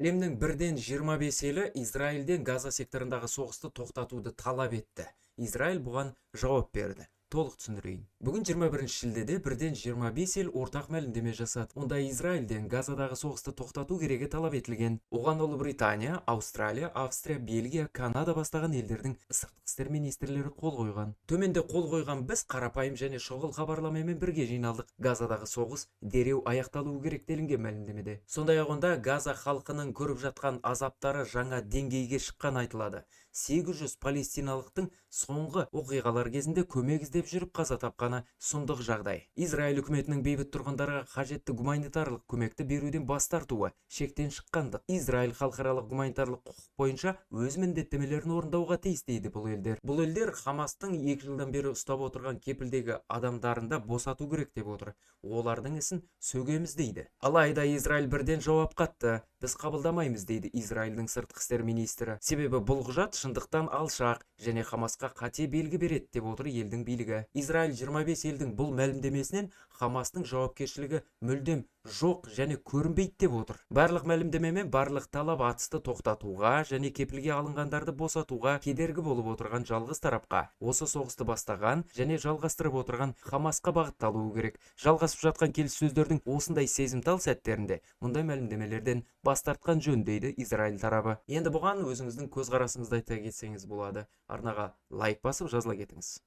Әлемнің 1-25 елі Израильден Газа секторындағы соғысты тоқтатуды талап етті. Израиль бұған жауап берді. Толық түсіндірейін. Бүгін 21 шілдеде 1-25 ел ортақ мәлімдеме жасады. Онда Израильден Газадағы соғысты тоқтату керегі талап етілген. Оған Ұлыбритания, Австралия, Австрия, Бельгия, Канада бастаған елдердің сыртқы істер министрлері қол қойған. Төменде қол қойған біз қарапайым және шұғыл хабарламамен бірге жиналдық. Газадағы соғыс дереу аяқталуы керек делінген мәлімдемеде. Сондай-ақ онда Газа халқының көріп жатқан азаптары жаңа деңгейге шыққан айтылады. 800 палестиналықтың соңғы оқиғалар кезінде көмек іздеп жүріп қаза тапқаны сұмдық жағдай. Израиль үкіметінің бейбіт тұрғындарға қажетті гуманитарлық көмекті беруден бас тартуы шектен шыққандық. Израиль халықаралық гуманитарлық құқық бойынша өз міндеттемелерін орындауға тиіс дейді бұл елдер. Бұл елдер Хамастың 2 жылдан бері ұстап отырған кепілдегі адамдарын да босату керек деп отыр. Олардың ісін сөгеміз дейді. Алайда Израиль бірден жауап қатты. Біз қабылдамаймыз дейді Израильдің сыртқы істер министрі. Себебі бұл құжат шындықтан алшақ және Хамасқа қате белгі береді деп отыр елдің билігі. Израиль 25 елдің бұл мәлімдемесінен Хамастың жауапкершілігі мүлдем жоқ және көрінбейді деп отыр. Барлық мәлімдемемен барлық талап атысты тоқтатуға және кепілге алынғандарды босатуға кедергі болып отырған жалғыз тарапқа, осы соғысты бастаған және жалғастырып отырған Хамасқа бағытталуы керек. Жалғасып жатқан келіссөздердің осындай сезімтал сәттерінде мұндай мәлімдемелерден бас тартқан жөн дейді Израиль тарабы. Енді бұған өзіңіздің көзқарасыңызды айта кетсеңіз болады. Арнаға лайк басып жазыла кетіңіз.